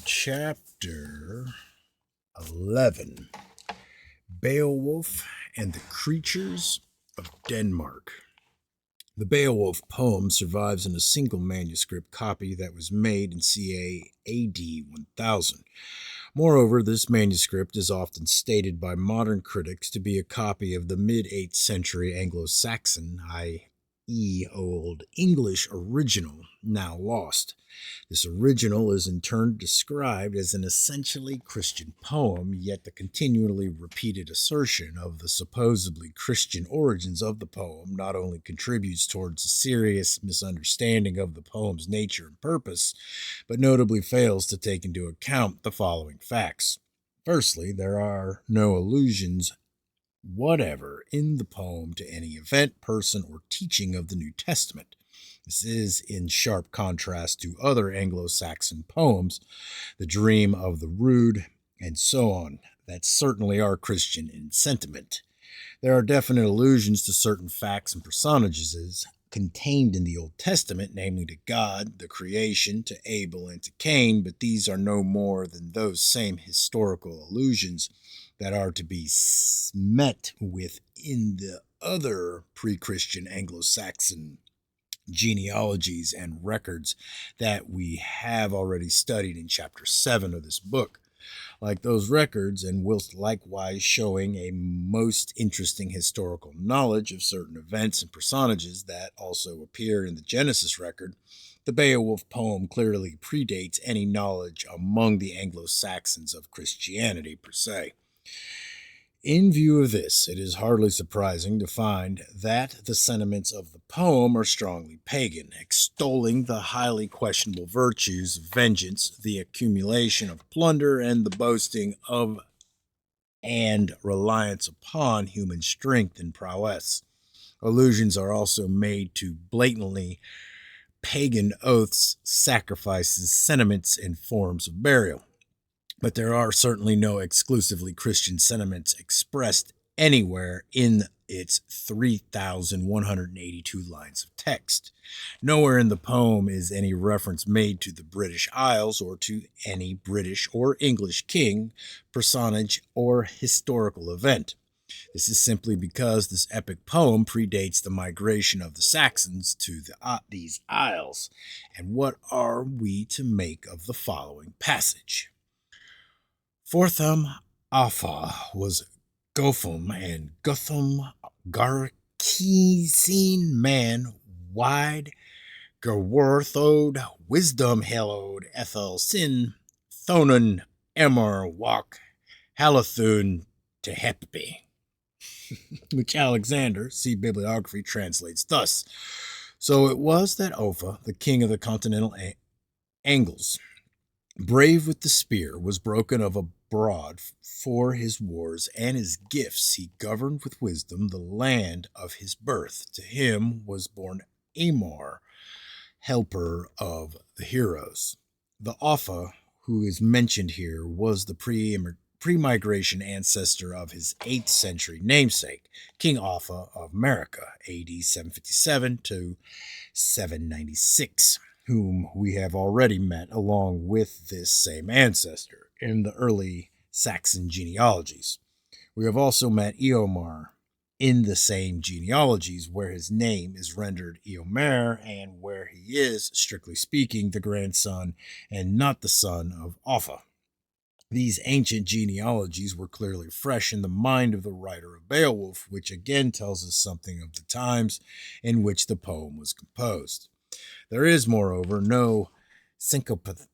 Chapter 11 Beowulf and the Creatures of Denmark. The Beowulf poem survives in a single manuscript copy that was made in ca. AD 1000. Moreover, this manuscript is often stated by modern critics to be a copy of the mid-8th century Anglo-Saxon, i.e. Old English original, now lost. This original is in turn described as an essentially Christian poem, yet the continually repeated assertion of the supposedly Christian origins of the poem not only contributes towards a serious misunderstanding of the poem's nature and purpose, but notably fails to take into account the following facts. Firstly, there are no allusions whatever in the poem to any event, person, or teaching of the New Testament. This is in sharp contrast to other Anglo-Saxon poems, The Dream of the Rood, and so on, that certainly are Christian in sentiment. There are definite allusions to certain facts and personages contained in the Old Testament, namely to God, the creation, to Abel, and to Cain, but these are no more than those same historical allusions that are to be met with in the other pre-Christian Anglo-Saxon genealogies and records that we have already studied in chapter 7 of this book. Like those records, and whilst likewise showing a most interesting historical knowledge of certain events and personages that also appear in the Genesis record, the Beowulf poem clearly predates any knowledge among the Anglo-Saxons of Christianity per se. In view of this, it is hardly surprising to find that the sentiments of the poem are strongly pagan, extolling the highly questionable virtues of vengeance, the accumulation of plunder, and the boasting of and reliance upon human strength and prowess. Allusions are also made to blatantly pagan oaths, sacrifices, sentiments, and forms of burial. But there are certainly no exclusively Christian sentiments expressed anywhere in its 3,182 lines of text. Nowhere in the poem is any reference made to the British Isles or to any British or English king, personage, or historical event. This is simply because this epic poem predates the migration of the Saxons to these isles. And what are we to make of the following passage? Fortham Alpha was Gotham, and Gotham Garkesine man wide Gerworthode wisdom hallowed Ethel sin Thonan Emmer walk Halathun to Hepbe, which Alexander, see bibliography, translates thus. So it was that Offa, the king of the continental Angles, brave with the spear, was broken of abroad for his wars and his gifts. He governed with wisdom the land of his birth. To him was born Amor, helper of the heroes. The Offa, who is mentioned here, was the pre-migration ancestor of his 8th century namesake, King Offa of America, AD 757 to 796. Whom we have already met along with this same ancestor in the early Saxon genealogies. We have also met Eomar in the same genealogies, where his name is rendered Eomer and where he is, strictly speaking, the grandson and not the son of Offa. These ancient genealogies were clearly fresh in the mind of the writer of Beowulf, which again tells us something of the times in which the poem was composed. There is, moreover, no sycophantic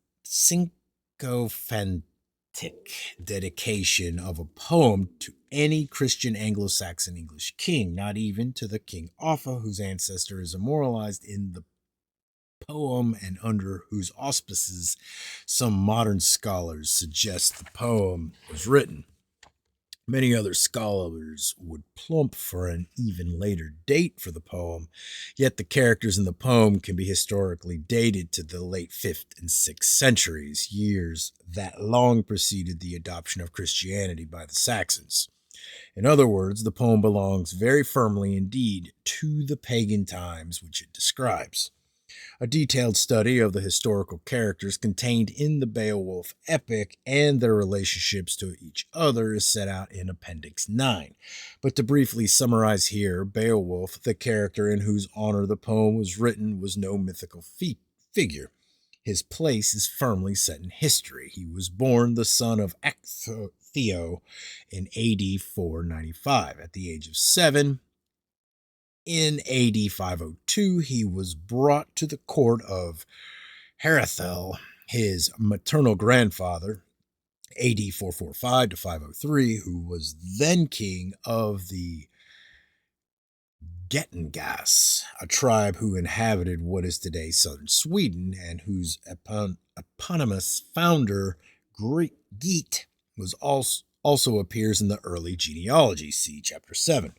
dedication of a poem to any Christian Anglo-Saxon English king, not even to the King Offa, whose ancestor is immortalized in the poem and under whose auspices some modern scholars suggest the poem was written. Many other scholars would plump for an even later date for the poem, yet the characters in the poem can be historically dated to the late 5th and 6th centuries, years that long preceded the adoption of Christianity by the Saxons. In other words, the poem belongs very firmly indeed to the pagan times which it describes. A detailed study of the historical characters contained in the Beowulf epic and their relationships to each other is set out in Appendix 9. But to briefly summarize here, Beowulf, the character in whose honor the poem was written, was no mythical figure. His place is firmly set in history. He was born the son of Ecgtheow in AD 495. At the age of 7, in AD 502, he was brought to the court of Herethel, his maternal grandfather, AD 445 to 503, who was then king of the Gettingas, a tribe who inhabited what is today southern Sweden and whose eponymous founder, Geat, was also appears in the early genealogy, see Chapter 7.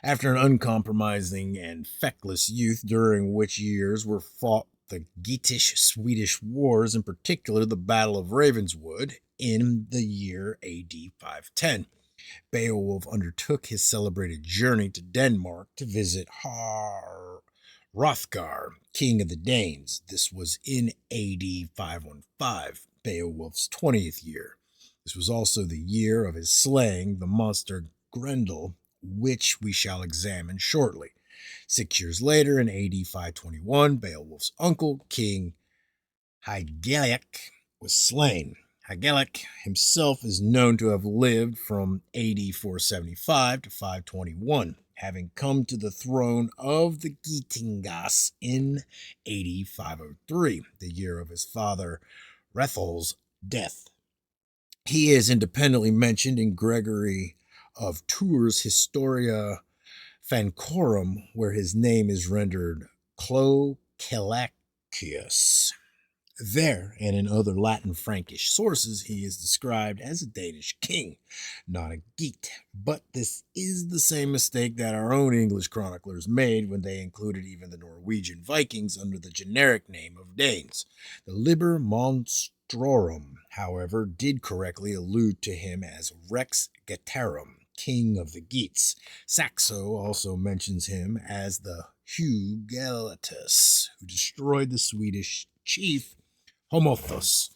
After an uncompromising and feckless youth, during which years were fought the Geatish-Swedish Wars, in particular the Battle of Ravenswood, in the year AD 510. Beowulf undertook his celebrated journey to Denmark to visit Hrothgar, king of the Danes. This was in AD 515, Beowulf's 20th year. This was also the year of his slaying the monster Grendel, which we shall examine shortly. 6 years later, in AD 521, Beowulf's uncle, King Hygelac, was slain. Hygelac himself is known to have lived from AD 475 to 521, having come to the throne of the Geatingas in AD 503, the year of his father Rethel's death. He is independently mentioned in Gregory of Tours' Historia Francorum, where his name is rendered Cloquelacius. There, and in other Latin Frankish sources, he is described as a Danish king, not a Geat. But this is the same mistake that our own English chroniclers made when they included even the Norwegian Vikings under the generic name of Danes. The Liber Monstrorum, however, did correctly allude to him as Rex Getarum, king of the Geats. Saxo also mentions him as the Hugelatus, who destroyed the Swedish chief Homothus.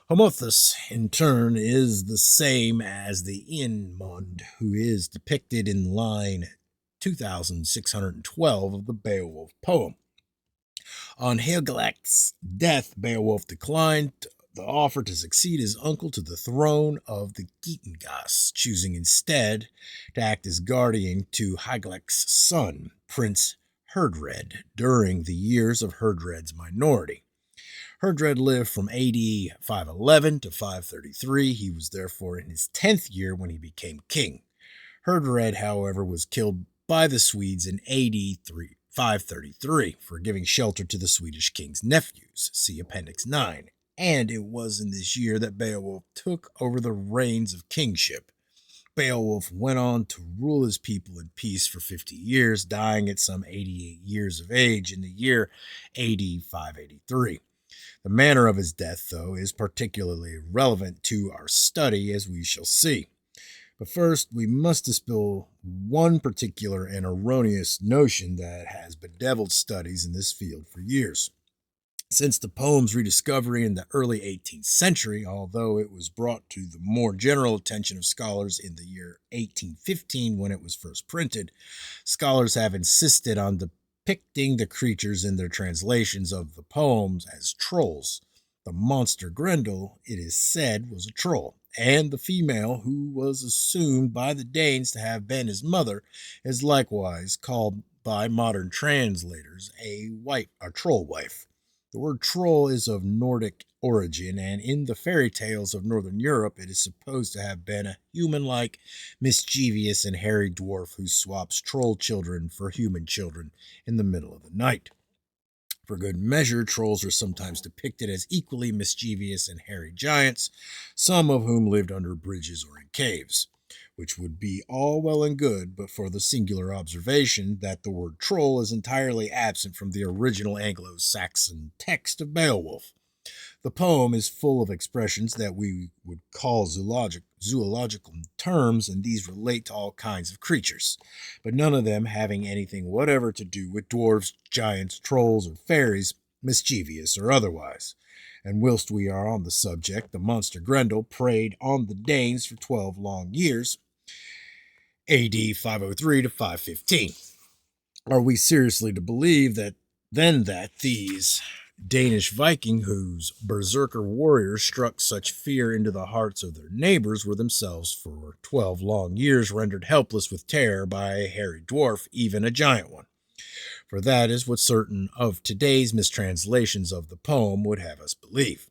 Homothus, in turn, is the same as the Inmund, who is depicted in line 2612 of the Beowulf poem. On Hygelac's death, Beowulf declined the offer to succeed his uncle to the throne of the Geatingas, choosing instead to act as guardian to Hygelac's son, Prince Herdred, during the years of Herdred's minority. Herdred lived from AD 511 to 533. He was therefore in his 10th year when he became king. Herdred, however, was killed by the Swedes in AD 533 for giving shelter to the Swedish king's nephews, see Appendix 9. And it was in this year that Beowulf took over the reins of kingship. Beowulf went on to rule his people in peace for 50 years, dying at some 88 years of age in the year AD 583. The manner of his death, though, is particularly relevant to our study, as we shall see. But first, we must dispel one particular and erroneous notion that has bedeviled studies in this field for years. Since the poem's rediscovery in the early 18th century, although it was brought to the more general attention of scholars in the year 1815 when it was first printed, scholars have insisted on depicting the creatures in their translations of the poems as trolls. The monster Grendel, it is said, was a troll, and the female, who was assumed by the Danes to have been his mother, is likewise called by modern translators a troll wife. The word troll is of Nordic origin, and in the fairy tales of Northern Europe, it is supposed to have been a human-like, mischievous, and hairy dwarf who swaps troll children for human children in the middle of the night. For good measure, trolls are sometimes depicted as equally mischievous and hairy giants, some of whom lived under bridges or in caves, which would be all well and good, but for the singular observation that the word troll is entirely absent from the original Anglo-Saxon text of Beowulf. The poem is full of expressions that we would call zoological terms, and these relate to all kinds of creatures, but none of them having anything whatever to do with dwarves, giants, trolls, or fairies, mischievous or otherwise. And whilst we are on the subject, the monster Grendel preyed on the Danes for 12 long years, AD 503 to 515. Are we seriously to believe that these Danish Viking, whose berserker warriors struck such fear into the hearts of their neighbors, were themselves for 12 long years rendered helpless with terror by a hairy dwarf, even a giant one? For that is what certain of today's mistranslations of the poem would have us believe.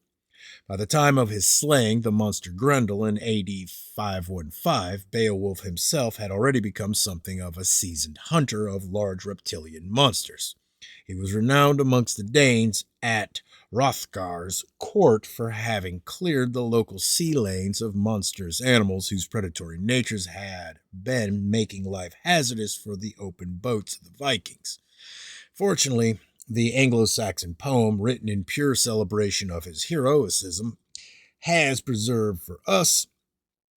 By the time of his slaying the monster Grendel in AD 515, Beowulf himself had already become something of a seasoned hunter of large reptilian monsters. He was renowned amongst the Danes at Hrothgar's court for having cleared the local sea lanes of monstrous animals whose predatory natures had been making life hazardous for the open boats of the Vikings. Fortunately, the Anglo-Saxon poem, written in pure celebration of his heroicism, has preserved for us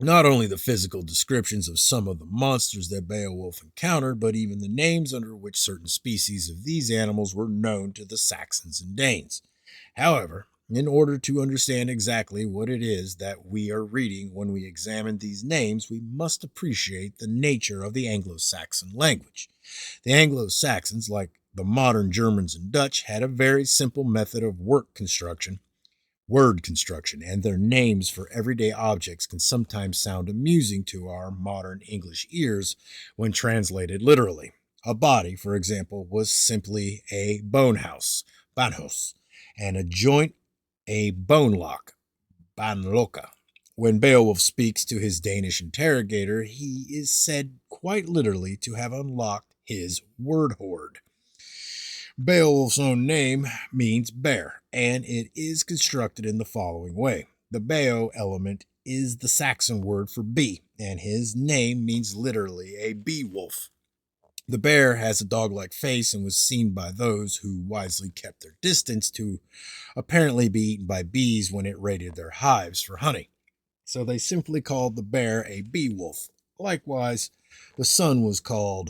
not only the physical descriptions of some of the monsters that Beowulf encountered, but even the names under which certain species of these animals were known to the Saxons and Danes. However, in order to understand exactly what it is that we are reading when we examine these names, we must appreciate the nature of the Anglo-Saxon language. The Anglo-Saxons, like the modern Germans and Dutch, had a very simple method of word construction, and their names for everyday objects can sometimes sound amusing to our modern English ears when translated literally. A body, for example, was simply a bone house, Bahnhof, and a joint, a bone lock, Bahnlocke. When Beowulf speaks to his Danish interrogator, he is said quite literally to have unlocked his word hoard. Beowulf's own name means bear, and it is constructed in the following way. The Beo element is the Saxon word for bee, and his name means literally a bee wolf. The bear has a dog-like face and was seen by those who wisely kept their distance to apparently be eaten by bees when it raided their hives for honey. So they simply called the bear a bee wolf. Likewise, the sun was called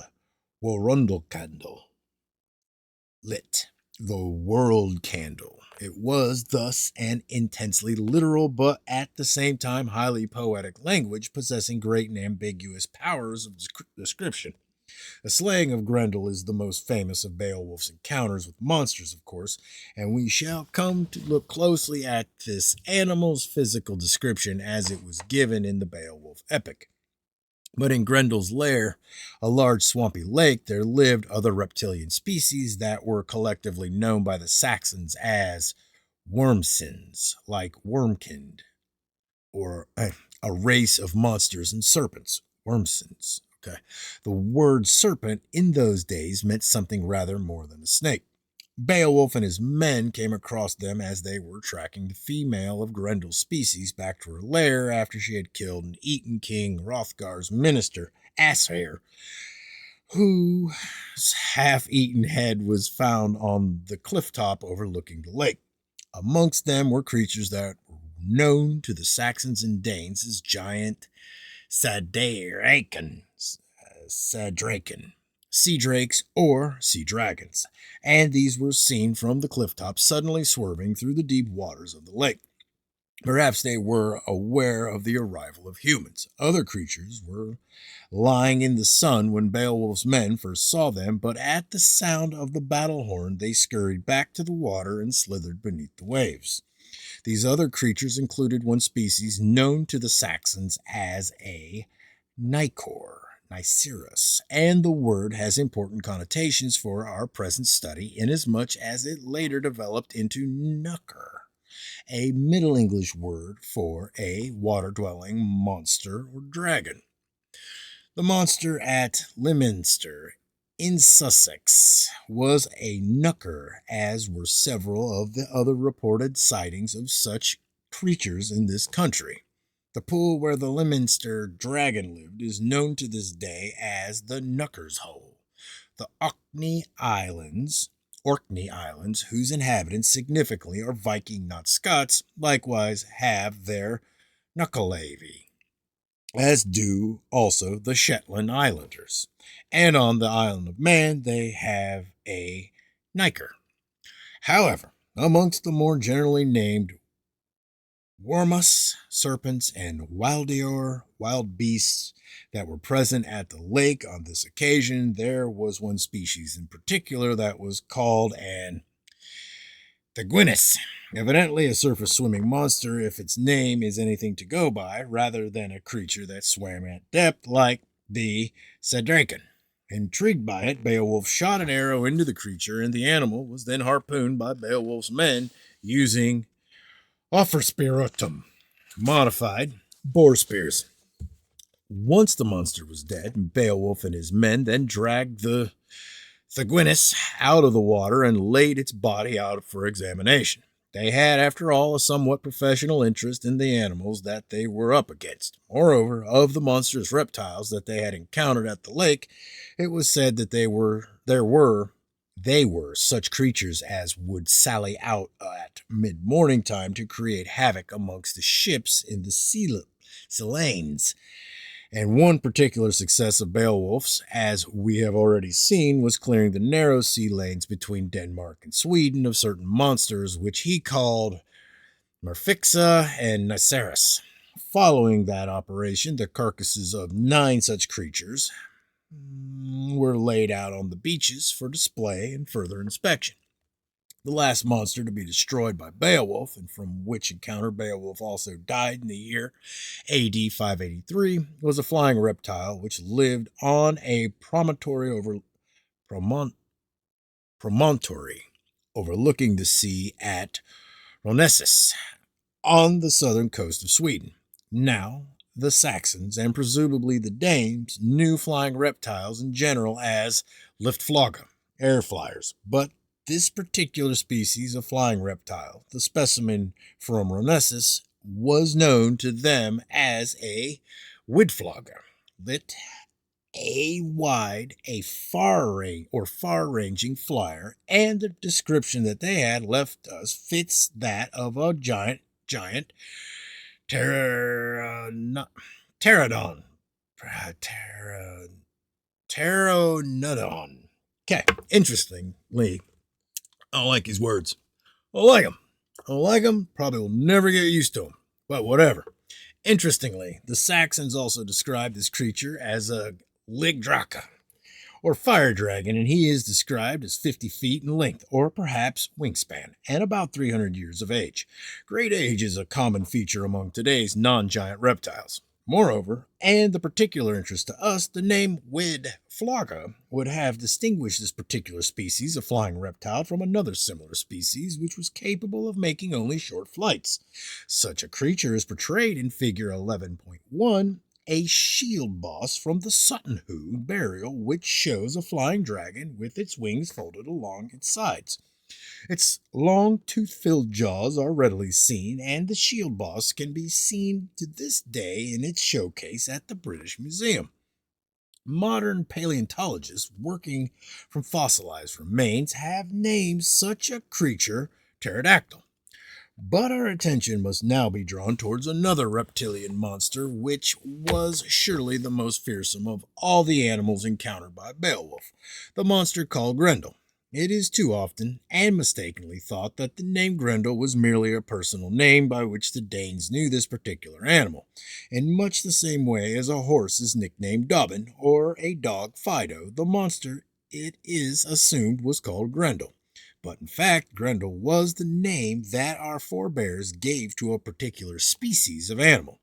Worundlecandle, lit, the world candle. It was thus an intensely literal but at the same time highly poetic language possessing great and ambiguous powers of description. The slaying of Grendel is the most famous of Beowulf's encounters with monsters, of course, and we shall come to look closely at this animal's physical description as it was given in the Beowulf epic. But in Grendel's lair, a large swampy lake, there lived other reptilian species that were collectively known by the Saxons as wormsins, like Wormkind, or a race of monsters and serpents, wormsins. Okay. The word serpent in those days meant something rather more than a snake. Beowulf and his men came across them as they were tracking the female of Grendel's species back to her lair after she had killed and eaten King Hrothgar's minister, Asair, whose half-eaten head was found on the cliff top overlooking the lake. Amongst them were creatures that were known to the Saxons and Danes as giant Sadraken, sea drakes, or sea dragons, and these were seen from the cliff top suddenly swerving through the deep waters of the lake. Perhaps they were aware of the arrival of humans. Other creatures were lying in the sun when Beowulf's men first saw them, but at the sound of the battle horn they scurried back to the water and slithered beneath the waves. These other creatures included one species known to the Saxons as a Nicerus, and the word has important connotations for our present study inasmuch as it later developed into knucker, a Middle English word for a water-dwelling monster or dragon. The monster at Lyminster in Sussex was a knucker, as were several of the other reported sightings of such creatures in this country. The pool where the Lyminster dragon lived is known to this day as the Knucker's Hole. The Orkney Islands, whose inhabitants significantly are Viking, not Scots, likewise have their Knuckleavy, as do also the Shetland Islanders. And on the island of Man, they have a Niker. However, amongst the more generally named wormus, serpents, and wildeor, wild beasts that were present at the lake on this occasion, there was one species in particular that was called an Thaguinus, evidently a surface swimming monster if its name is anything to go by, rather than a creature that swam at depth like the Cedraken. Intrigued by it, Beowulf shot an arrow into the creature, and the animal was then harpooned by Beowulf's men using Offerspiratum, modified boar spears. Once the monster was dead, Beowulf and his men then dragged the Thaguinus out of the water and laid its body out for examination. They had, after all, a somewhat professional interest in the animals that they were up against. Moreover, of the monstrous reptiles that they had encountered at the lake, it was said that they were such creatures as would sally out at mid-morning time to create havoc amongst the ships in the sea lanes. And one particular success of Beowulf's, as we have already seen, was clearing the narrow sea lanes between Denmark and Sweden of certain monsters, which he called Merfixa and Niceris. Following that operation, the carcasses of 9 such creatures were laid out on the beaches for display and further inspection. The last monster to be destroyed by Beowulf, and from which encounter Beowulf also died in the year AD 583, was a flying reptile which lived on a promontory overlooking the sea at Ronessus on the southern coast of Sweden. Now, the Saxons, and presumably the Danes, knew flying reptiles in general as Liftflogge, air flyers, but this particular species of flying reptile, the specimen from Ronessus, was known to them as a Widflogge, lit a wide, far-ranging flyer, and the description that they had left us fits that of a giant pteranodon. Okay, interestingly, I don't like these words. I don't like them. Probably will never get used to them. But whatever. Interestingly, the Saxons also described this creature as a Ligdraka, or fire dragon, and he is described as 50 feet in length, or perhaps wingspan, and about 300 years of age. Great age is a common feature among today's non-giant reptiles. Moreover, and the particular interest to us, the name Widflogge would have distinguished this particular species of flying reptile from another similar species which was capable of making only short flights. Such a creature is portrayed in figure 11.1, a shield boss from the Sutton Hoo burial, which shows a flying dragon with its wings folded along its sides. Its long, tooth-filled jaws are readily seen, and the shield boss can be seen to this day in its showcase at the British Museum. Modern paleontologists working from fossilized remains have named such a creature pterodactyl. But our attention must now be drawn towards another reptilian monster, which was surely the most fearsome of all the animals encountered by Beowulf, the monster called Grendel. It is too often and mistakenly thought that the name Grendel was merely a personal name by which the Danes knew this particular animal, in much the same way as a horse is nicknamed Dobbin or a dog Fido. The monster, it is assumed, was called Grendel. But in fact, Grendel was the name that our forebears gave to a particular species of animal.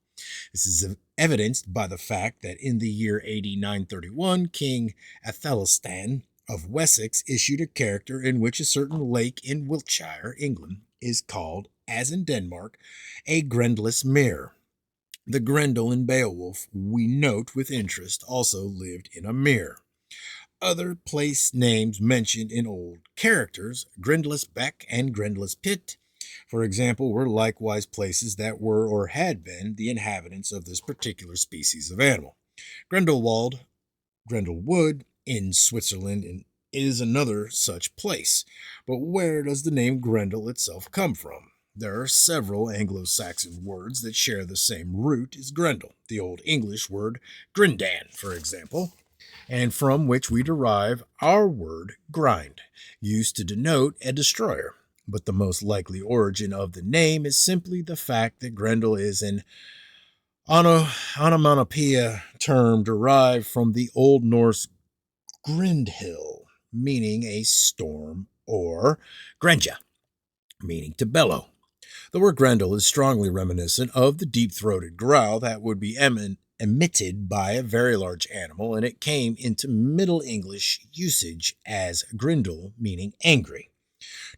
This is evidenced by the fact that in the year AD 931, King Athelstan of Wessex issued a character in which a certain lake in Wiltshire, England, is called, as in Denmark, a Grendless mere. The Grendel in Beowulf, we note with interest, also lived in a mere. Other place names mentioned in old characters, Grendless Beck and Grendless Pit, for example, were likewise places that were or had been the inhabitants of this particular species of animal. Grendelwald, Grendelwood, in Switzerland is another such place. But where does the name Grendel itself come from? There are several Anglo-Saxon words that share the same root as Grendel. The Old English word grindan, for example, and from which we derive our word grind, used to denote a destroyer. but the most likely origin of the name is simply the fact that Grendel is an onomatopoeia term derived from the Old Norse Grindhill, meaning a storm, or Grenja, meaning to bellow. The word Grendel is strongly reminiscent of the deep-throated growl that would be emitted by a very large animal, and it came into Middle English usage as Grindel, meaning angry.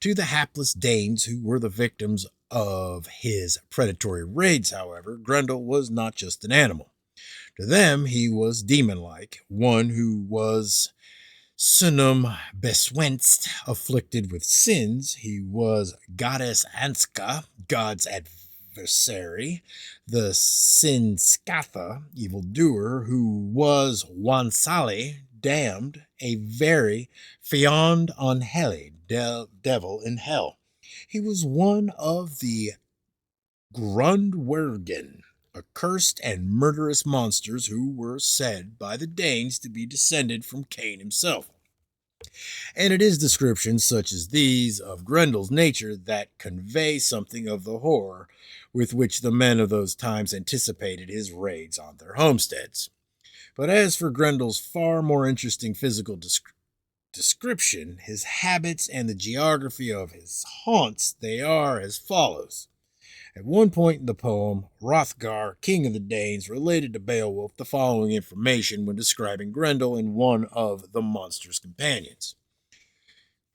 To the hapless Danes who were the victims of his predatory raids, however, Grendel was not just an animal. To them, he was demon-like, one who was Sunum beswenst, afflicted with sins. He was goddess Anska, God's adversary, the sin scatha, evildoer, who was Wansali, damned, a very fiond unhelig devil in hell. He was one of the Grundwergen, accursed and murderous monsters who were said by the Danes to be descended from Cain himself. And it is descriptions such as these of Grendel's nature that convey something of the horror with which the men of those times anticipated his raids on their homesteads. But as for Grendel's far more interesting physical description, his habits, and the geography of his haunts, they are as follows. At one point in the poem, Hrothgar, king of the Danes, related to Beowulf the following information when describing Grendel and one of the monster's companions.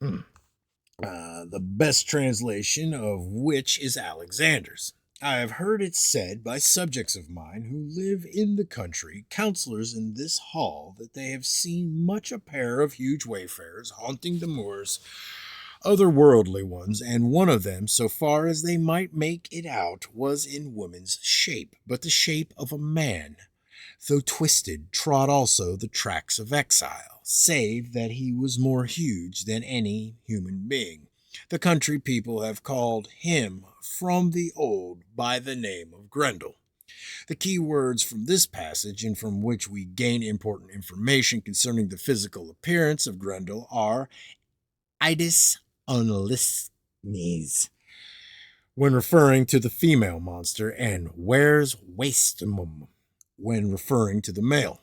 The best translation of which is Alexander's. I have heard it said by subjects of mine who live in the country, counselors in this hall, that they have seen much a pair of huge wayfarers haunting the moors, otherworldly ones, and one of them, so far as they might make it out, was in woman's shape, but the shape of a man, though twisted, trod also the tracks of exile, save that he was more huge than any human being. The country people have called him from the old by the name of Grendel. The key words from this passage, and from which we gain important information concerning the physical appearance of Grendel, are Idis unlisnes, when referring to the female monster, and where's wastemum, when referring to the male.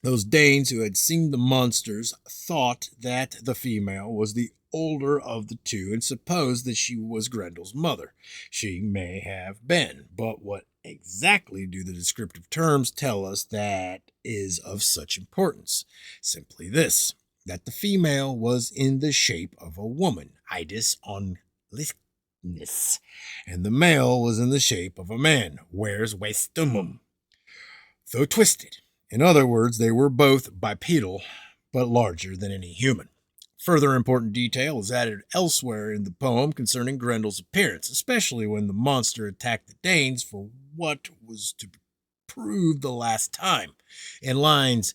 Those Danes who had seen the monsters thought that the female was the older of the two and supposed that she was Grendel's mother. She may have been, but what exactly do the descriptive terms tell us that is of such importance? Simply this, that the female was in the shape of a woman, Idis on lisness, and the male was in the shape of a man, where's wastumum, though twisted. In other words, they were both bipedal, but larger than any human. Further important detail is added elsewhere in the poem concerning Grendel's appearance, especially when the monster attacked the Danes for what was to prove the last time. In lines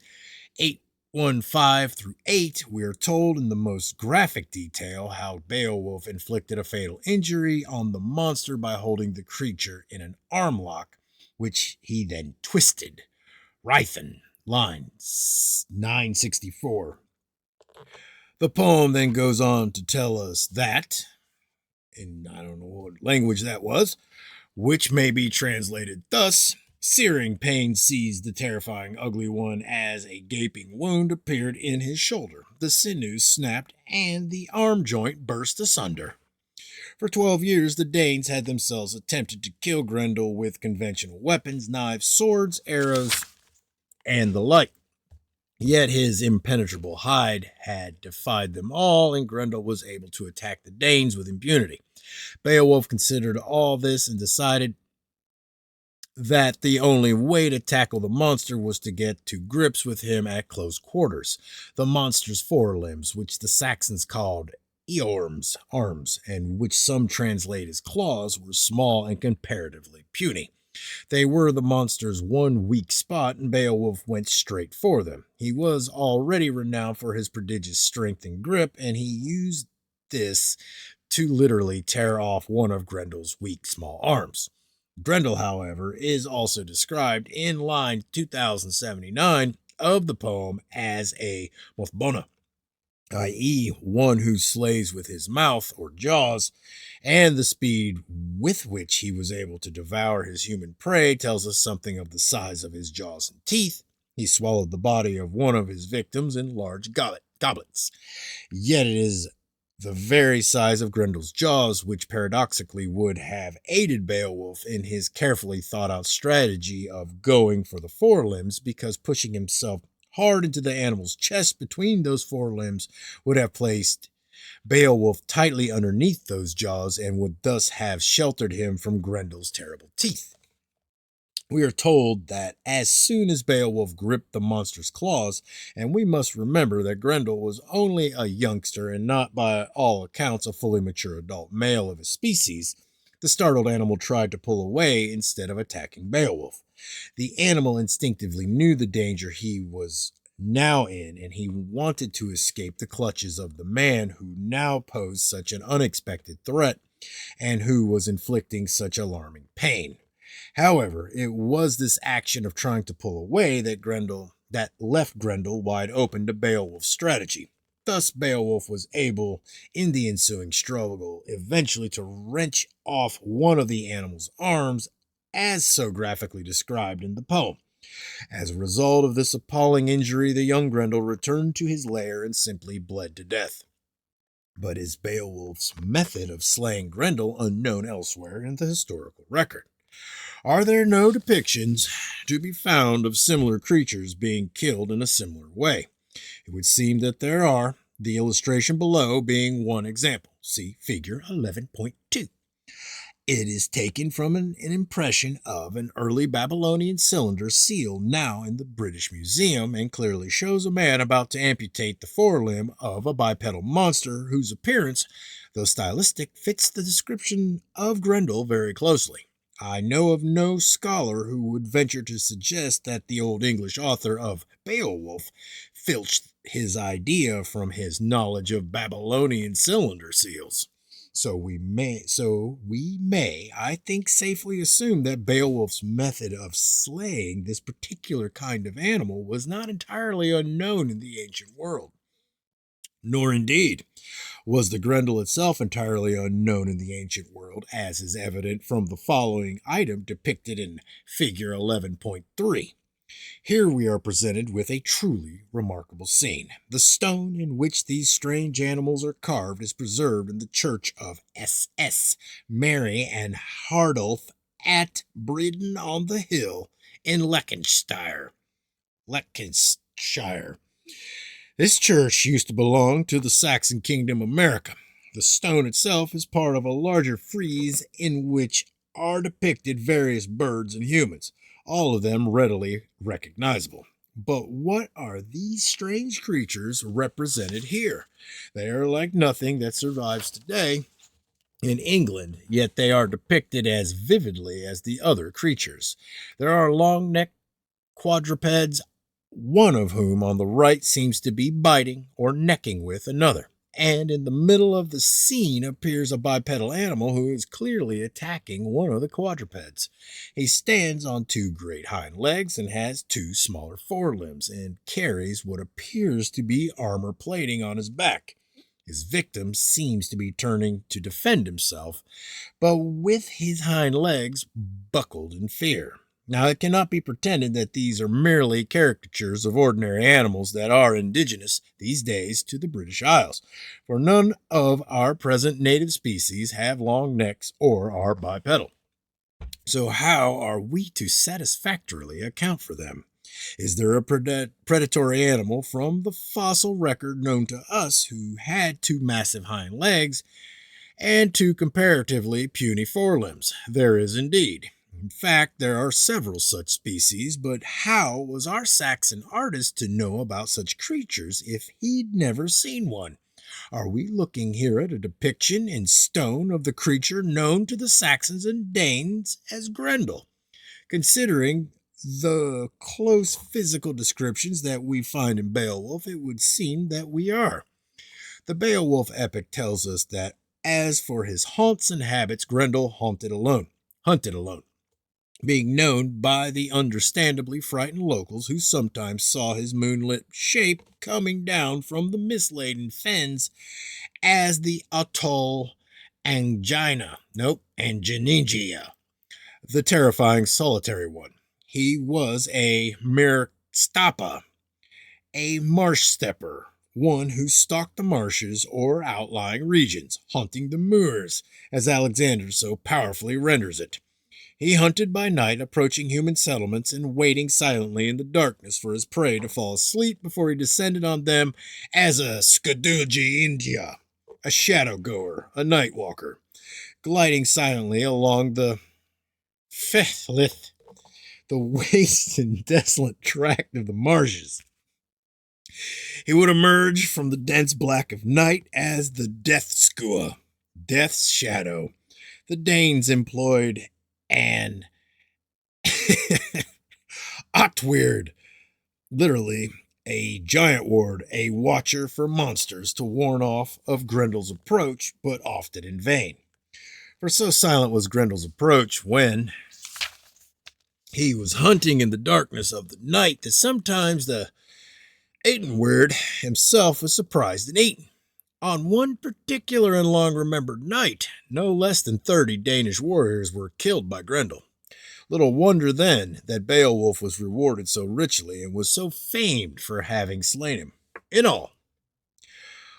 815 through 8, we are told in the most graphic detail how Beowulf inflicted a fatal injury on the monster by holding the creature in an arm lock, which he then twisted. Rythen, line 964. The poem then goes on to tell us that, and I don't know what language that was, which may be translated thus: searing pain seized the terrifying ugly one as a gaping wound appeared in his shoulder. The sinews snapped and the arm joint burst asunder. For 12 years, the Danes had themselves attempted to kill Grendel with conventional weapons, knives, swords, arrows, and the like. Yet his impenetrable hide had defied them all, and Grendel was able to attack the Danes with impunity. Beowulf considered all this and decided that the only way to tackle the monster was to get to grips with him at close quarters. The monster's forelimbs, which the Saxons called eorms, arms, and which some translate as claws, were small and comparatively puny. They were the monster's one weak spot, and Beowulf went straight for them. He was already renowned for his prodigious strength and grip, and he used this to literally tear off one of Grendel's weak small arms. Grendel, however, is also described in line 2079 of the poem as a mothbona, i.e., one who slays with his mouth or jaws, and the speed with which he was able to devour his human prey tells us something of the size of his jaws and teeth. He swallowed the body of one of his victims in large goblets. Yet it is the very size of Grendel's jaws which paradoxically would have aided Beowulf in his carefully thought out strategy of going for the forelimbs, because pushing himself hard into the animal's chest between those forelimbs would have placed Beowulf tightly underneath those jaws and would thus have sheltered him from Grendel's terrible teeth. We are told that as soon as Beowulf gripped the monster's claws, and we must remember that Grendel was only a youngster and not by all accounts a fully mature adult male of his species, the startled animal tried to pull away instead of attacking Beowulf. The animal instinctively knew the danger he was now in, and he wanted to escape the clutches of the man who now posed such an unexpected threat and who was inflicting such alarming pain. However, it was this action of trying to pull away that left Grendel wide open to Beowulf's strategy. Thus, Beowulf was able, in the ensuing struggle, eventually to wrench off one of the animal's arms, as so graphically described in the poem. As a result of this appalling injury, the young Grendel returned to his lair and simply bled to death. But is Beowulf's method of slaying Grendel unknown elsewhere in the historical record? Are there no depictions to be found of similar creatures being killed in a similar way? It would seem that there are, the illustration below being one example. See figure 11.2. It is taken from an impression of an early Babylonian cylinder seal now in the British Museum, and clearly shows a man about to amputate the forelimb of a bipedal monster whose appearance, though stylistic, fits the description of Grendel very closely. I know of no scholar who would venture to suggest that the Old English author of Beowulf filched his idea from his knowledge of Babylonian cylinder seals. So we may, I think, safely assume that Beowulf's method of slaying this particular kind of animal was not entirely unknown in the ancient world. Nor indeed was the Grendel itself entirely unknown in the ancient world, as is evident from the following item depicted in figure 11.3. Here we are presented with a truly remarkable scene. The stone in which these strange animals are carved is preserved in the church of S.S. Mary and Hardulf at Bridden on the Hill in Leicestershire. This church used to belong to the Saxon Kingdom of America. The stone itself is part of a larger frieze in which are depicted various birds and humans, all of them readily recognizable. But what are these strange creatures represented here? They are like nothing that survives today in England, yet they are depicted as vividly as the other creatures. There are long-necked quadrupeds, one of whom on the right seems to be biting or necking with another. And in the middle of the scene appears a bipedal animal who is clearly attacking one of the quadrupeds. He stands on two great hind legs and has two smaller forelimbs and carries what appears to be armor plating on his back. His victim seems to be turning to defend himself, but with his hind legs buckled in fear. Now, it cannot be pretended that these are merely caricatures of ordinary animals that are indigenous these days to the British Isles, for none of our present native species have long necks or are bipedal. So how are we to satisfactorily account for them? Is there a predatory animal from the fossil record known to us who had two massive hind legs and two comparatively puny forelimbs? There is indeed. In fact, there are several such species, but how was our Saxon artist to know about such creatures if he'd never seen one? Are we looking here at a depiction in stone of the creature known to the Saxons and Danes as Grendel? Considering the close physical descriptions that we find in Beowulf, it would seem that we are. The Beowulf epic tells us that as for his haunts and habits, Grendel hunted alone. being known by the understandably frightened locals who sometimes saw his moonlit shape coming down from the mist-laden fens as the atoll Anginingia, the terrifying solitary one. He was a Merkstapa, a marsh stepper, one who stalked the marshes or outlying regions, hunting the moors, as Alexander so powerfully renders it. He hunted by night, approaching human settlements and waiting silently in the darkness for his prey to fall asleep before he descended on them as a Skadooji India, a shadow goer, a night walker, gliding silently along the Fethlith, the waste and desolate tract of the marshes. He would emerge from the dense black of night as the Death Skua, Death's Shadow. The Danes employed an Otweird, literally a giant ward, a watcher for monsters to warn off of Grendel's approach, but often in vain. For so silent was Grendel's approach when he was hunting in the darkness of the night that sometimes the Eatenweird himself was surprised and eaten. On one particular and long-remembered night, no less than 30 Danish warriors were killed by Grendel. Little wonder then that Beowulf was rewarded so richly and was so famed for having slain him. In all,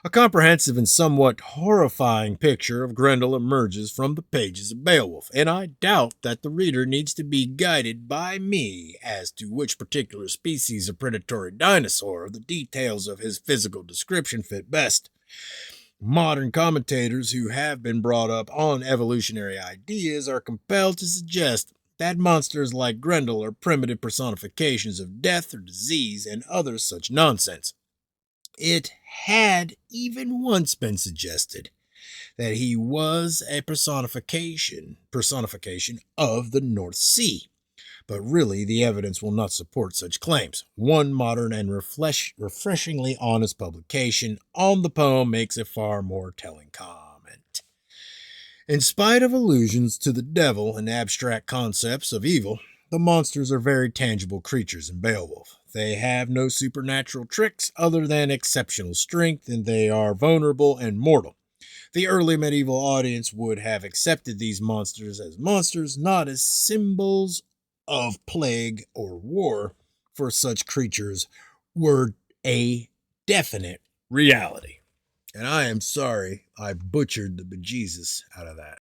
a comprehensive and somewhat horrifying picture of Grendel emerges from the pages of Beowulf, and I doubt that the reader needs to be guided by me as to which particular species of predatory dinosaur or the details of his physical description fit best. Modern commentators who have been brought up on evolutionary ideas are compelled to suggest that monsters like Grendel are primitive personifications of death or disease and other such nonsense. It had even once been suggested that he was a personification of the North Sea, but really the evidence will not support such claims. One modern and refreshingly honest publication on the poem makes a far more telling comment. In spite of allusions to the devil and abstract concepts of evil, the monsters are very tangible creatures in Beowulf. They have no supernatural tricks other than exceptional strength, and they are vulnerable and mortal. The early medieval audience would have accepted these monsters, not as symbols of plague or war, for such creatures were a definite reality. And I am sorry I butchered the bejesus out of that.